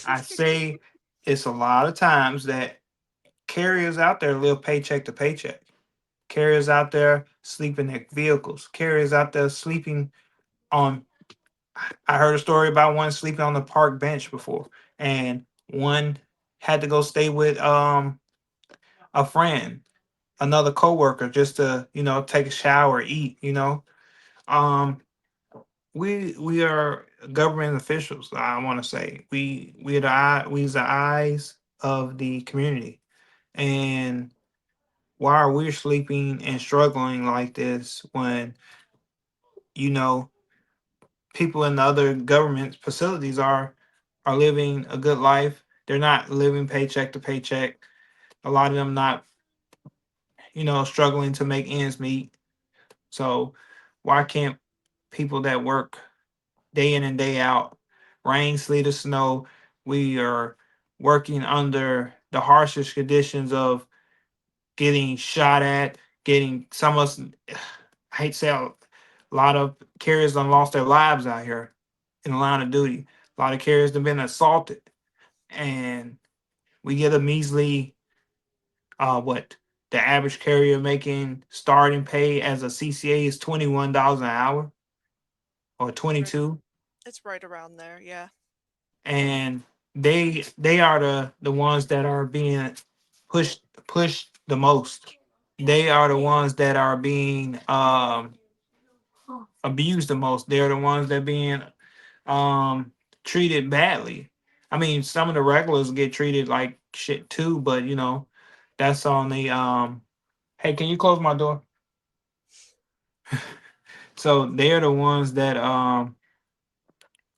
B: I say it's a lot of times that carriers out there live paycheck to paycheck. Carriers out there sleep in their vehicles. Carriers out there sleeping on. I heard a story about one sleeping on the park bench before, and one had to go stay with a friend, another coworker, just to take a shower, eat. Um, we are government officials. I want to say we's the eyes of the community, and why are we sleeping and struggling like this when you know people in the other government facilities are living a good life? They're not living paycheck to paycheck. A lot of them not struggling to make ends meet. So why can't people that work day in and day out, rain, sleet, or snow, we are working under the harshest conditions of getting shot at, getting some of us, I hate to say a lot of carriers done lost their lives out here in the line of duty. A lot of carriers have been assaulted, and we get a measly, what the average carrier making starting pay as a CCA is $21 an hour or
D: Right.
B: 22,
D: It's right around there. Yeah.
B: and they are the ones that are being pushed the most. They are the ones that are being abused the most. They're the ones that being um treated badly. I mean, some of the regulars get treated like shit too, but that's on the hey, can you close my door? So they're the ones that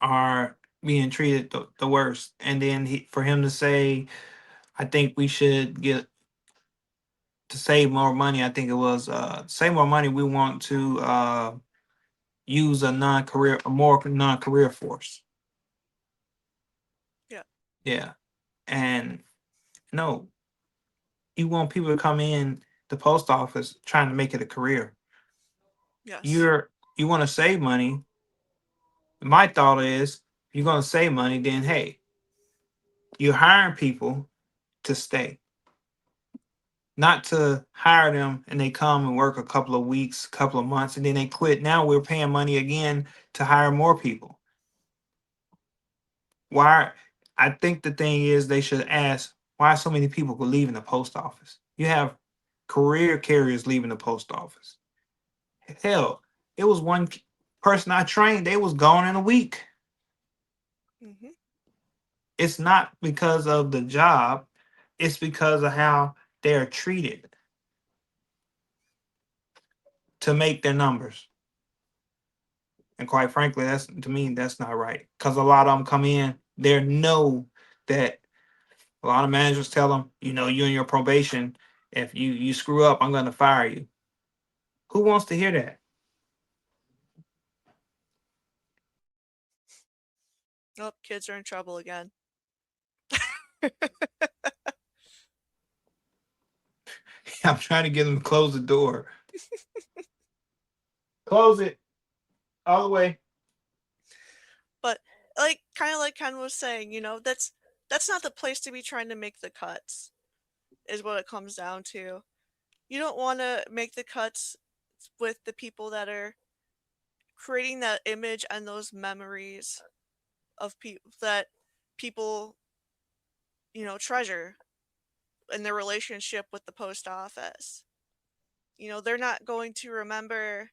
B: are being treated the worst. And then for him to say, I think we should get to save more money. I think it was save more money. We want to use a more non-career force.
D: Yeah.
B: Yeah, and no, you want people to come in the post office trying to make it a career.
D: Yes.
B: You want to save money. My thought is, if you're going to save money, then hey, you're hiring people to stay, not to hire them and they come and work a couple of weeks, couple of months, and then they quit. Now we're paying money again to hire more people. Why? I think the thing is they should ask, Why so many people go leaving the post office? You have career carriers leaving the post office. Hell, it was one person I trained, they was gone in a week.
D: Hmm.
B: It's not because of the job, it's because of how they're treated to make their numbers. And quite frankly, that's to me, that's not right. Because a lot of them come in, they know that a lot of managers tell them, you know, you and your probation, if you screw up, I'm going to fire you. Who wants to hear that?
D: Oh, kids are in trouble again.
B: I'm trying to get them to close the door. Close it all the way.
D: But kind of like Ken was saying, that's not the place to be trying to make the cuts. Is what it comes down to. You don't want to make the cuts with the people that are creating that image and those memories of people that people treasure in their relationship with the post office. They're not going to remember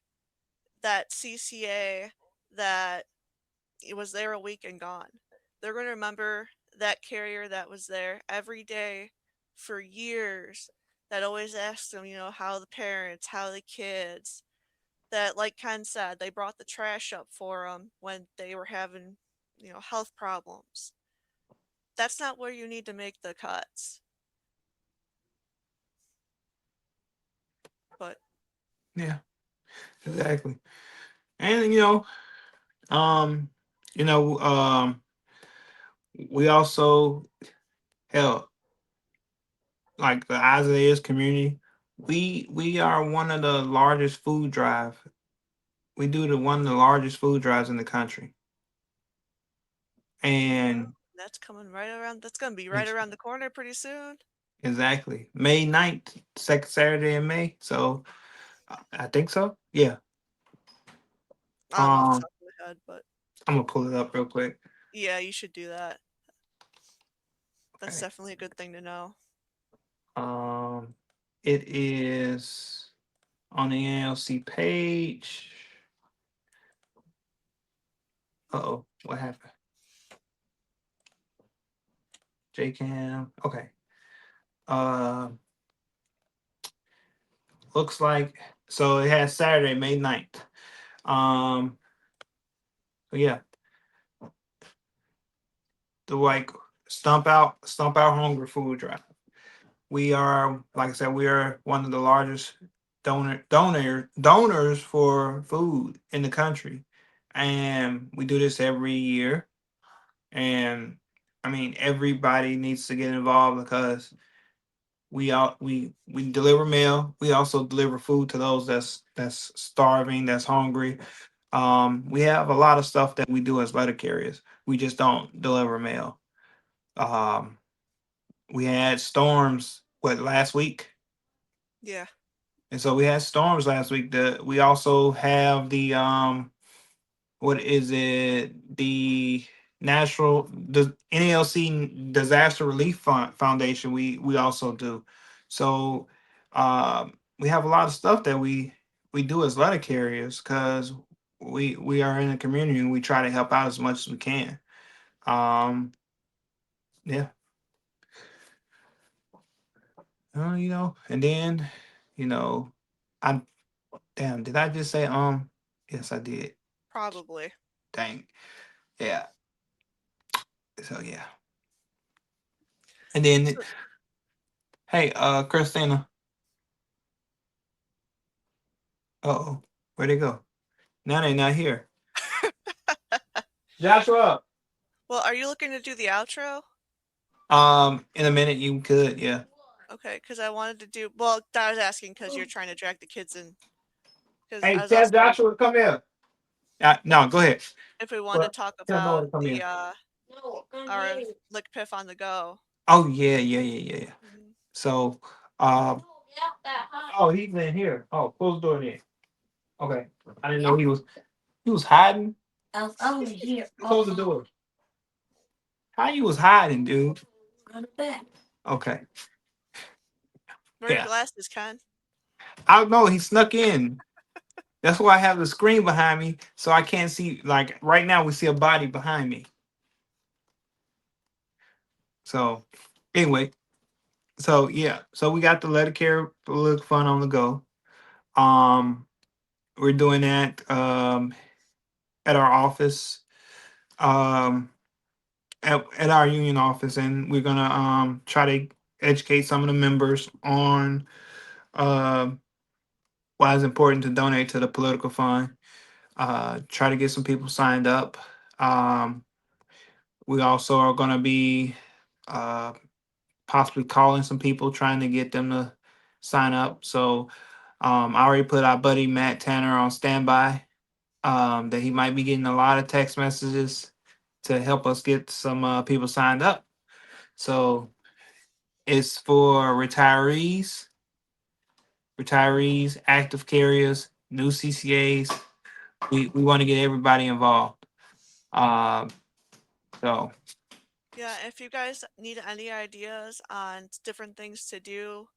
D: that CCA that it was there a week and gone. They're going to remember that carrier that was there every day for years, that always asked them, how the parents, how the kids, that, like Ken said, they brought the trash up for them when they were having, health problems. That's not where you need to make the cuts. But
B: Yeah, exactly. And um, you know, we also hell like the Isaiah's community. We are one of the largest food drive. We do the one of the largest food drives in the country, and
D: that's going to be right
B: it's
D: around the corner pretty soon.
B: exactly May 9th, second Saturday in May. So I think so. Yeah.
D: I don't know off the
B: Um,
D: top of my head, but
B: I'm gonna pull it up real quick.
D: yeah, you should do that. That's
B: Okay.
D: definitely a good thing to know.
B: Um, it is on the NLC page. Oh, what happened? JCam. Okay. Uh, looks like so it has Saturday, May 9th. Um, so yeah, the like stump out hunger food drive. We are, like I said, we are one of the largest donors for food in the country, and we do this every year. And I mean, everybody needs to get involved because we deliver mail. We also deliver food to those that's starving, that's hungry. We have a lot of stuff that we do as letter carriers. We just don't deliver mail. Um, we had storms what last week,
D: Yeah.
B: and so we had storms last week. We also have the what is it? The NALC Disaster Relief Foundation. We also do. So we have a lot of stuff that we do as letter carriers because we are in the community and we try to help out as much as we can. Um, yeah, and then you know, I damn, did I just say Yes, I did.
D: Probably.
B: Dang, yeah. So yeah, and then
D: So,
B: hey, Christina. Uh-oh. Where'd they go? Now they not here. Joshua.
D: well, are you looking to do the outro?
B: In a minute you could, yeah.
D: Okay, because I wanted to do. Well, I was asking because you're trying to drag the kids in. Because I
B: Hey,
D: was
B: tell
D: also wondering
B: Joshua to come here. No, go ahead.
D: if we wanted
B: Well,
D: to talk
B: tell Noah
D: about
B: to come
D: the
B: here.
D: our Lick Piff on the go.
B: Oh yeah, yeah, yeah, yeah, yeah.
D: Mhm.
B: So um oh he's in here. Oh, close the door then. Okay. I didn't know he was hiding. Close the door. How you was hiding, dude? Okay.
D: Where are your
B: Yeah.
D: glasses, Ken?
B: I don't know. He snuck in. That's why I have the screen behind me, so I can't see. Like right now, we see a body behind me. So anyway, so yeah, so we got the letter care look fun on the go. Um, we're doing that at our office, um, at our union office, and we're gonna try to educate some of the members on um why it's important to donate to the political fund. Try to get some people signed up. Um, we also are gonna be uh possibly calling some people trying to get them to sign up. So I already put our buddy Matt Tanner on standby. That he might be getting a lot of text messages to help us get some people signed up. So it's for retirees, active carriers, new CCAs. We want to get everybody involved. Um, so
D: Yeah, if you guys need any ideas on different things to do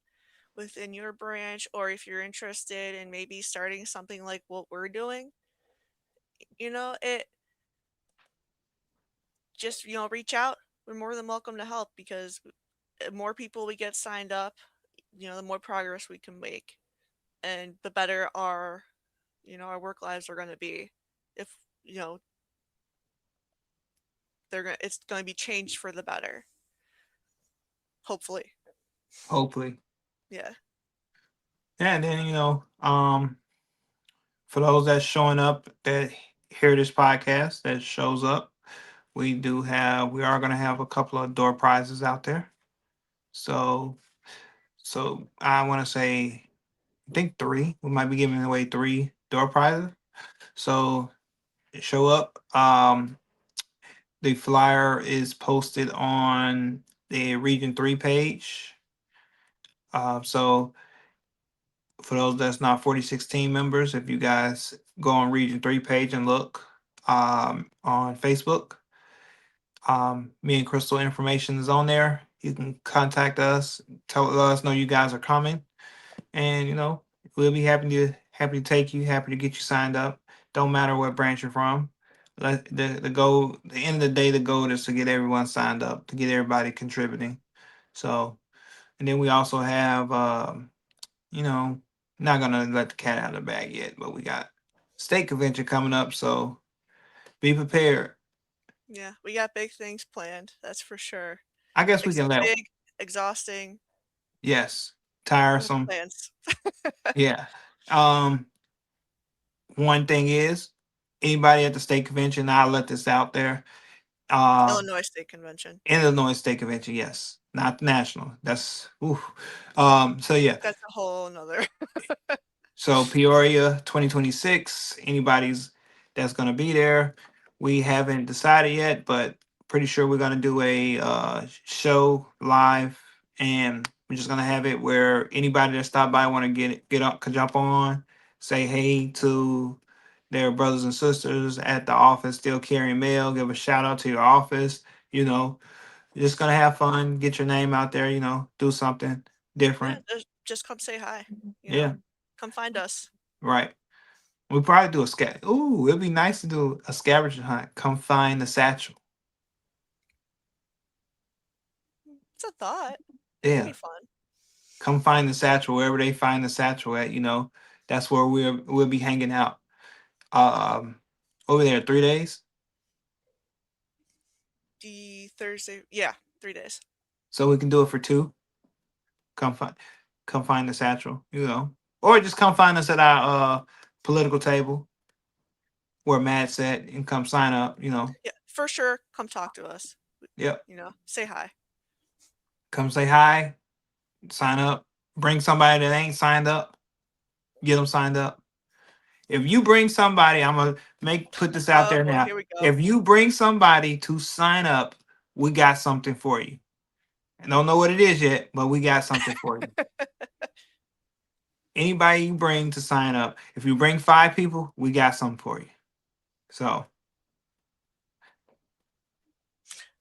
D: within your branch, or if you're interested in maybe starting something like what we're doing, it just, reach out. We're more than welcome to help because the more people we get signed up, the more progress we can make and the better our work lives are going to be. If, you know, it's going to be changed for the better. Hopefully.
B: hopefully,
D: Yeah.
B: yeah. And then for those that's showing up that hear this podcast that shows up, we are going to have a couple of door prizes out there. So I want to say I think three. We might be giving away three door prizes. So show up. The flyer is posted on the Region 3 page. So for those that's not 4016 members, if you guys go on Region 3 page and look on Facebook, me and Crystal information is on there. You can contact us, let us know you guys are coming, and we'll be happy to take you, happy to get you signed up. Don't matter what branch you're from. The goal, the end of the day, the goal is to get everyone signed up, to get everybody contributing. So, and then we also have, you know, not gonna let the cat out of the bag yet, but we got state convention coming up, so be prepared.
D: Yeah. We got big things planned. That's for sure.
B: I guess we can let
D: Big, exhausting,
B: yes,
D: full of
B: tiresome.
D: plans.
B: Yeah. Um, one thing is anybody at the state convention, I'll let this out there. Uh
D: Illinois State Convention.
B: Illinois State Convention, yes. Not national. That's ooh. So yeah.
D: That's a whole nother.
B: So Peoria 2026, anybody's that's gonna be there. We haven't decided yet, but pretty sure we're gonna do a show live, and we're just gonna have it where anybody that stop by want to get up, could jump on, say hey to their brothers and sisters at the office still carrying mail, give a shout out to your office. You know, you're just gonna have fun, get your name out there. Do something
D: Yeah,
B: different.
D: just come say hi.
B: Yeah,
D: Come find us.
B: right. We probably do a Ooh, it'd be nice to do a scavenger hunt. Come find the satchel.
D: It's a thought. That'd be
B: Yeah,
D: fun.
B: come find the satchel wherever they find the satchel at. That's where we'll be hanging out. Um, over there 3 days,
D: The Thursday, yeah, 3 days.
B: so we can do it for two. Come find, come find the satchel. Or just come find us at our political table where Matt's at, and come sign up.
D: Yeah, for sure. Come talk to us.
B: Yep.
D: Say hi.
B: Come say hi, sign up. Bring somebody that ain't signed up. Get them signed up. If you bring somebody, I'm gonna make put this out
D: Oh
B: there
D: boy,
B: now.
D: here we go.
B: If you bring somebody to sign up, we got something for you. I don't know what it is yet, but we got something for you. Anybody you bring to sign up, if you bring 5 people, we got something for you. So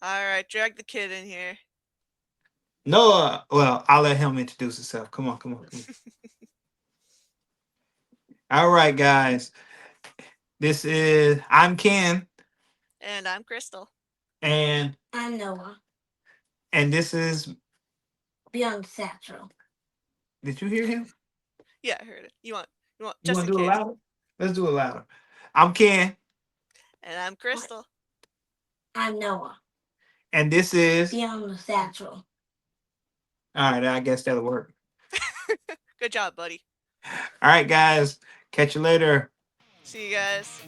D: All right, drag the kid in here.
B: Noah. Well, I'll let him introduce himself. Come on, come on, come on. All right, guys. I'm Ken,
D: And I'm Crystal.
B: and
E: I'm Noah.
B: this is.
E: Beyond Satchel.
B: Did you hear him?
D: Yeah, I heard it. You want
B: You
D: just
B: want
D: in
B: to do it
D: case.
B: louder? Let's do it louder. I'm Ken,
D: And I'm Crystal.
E: I'm Noah.
B: and this is.
E: Beyond the Satchel.
B: All right, I guess that'll work.
D: Good job, buddy.
B: All right, guys. Catch you later.
D: See you guys.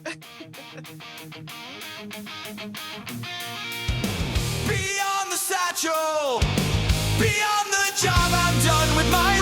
C: Beyond the satchel, beyond the job, I'm done with my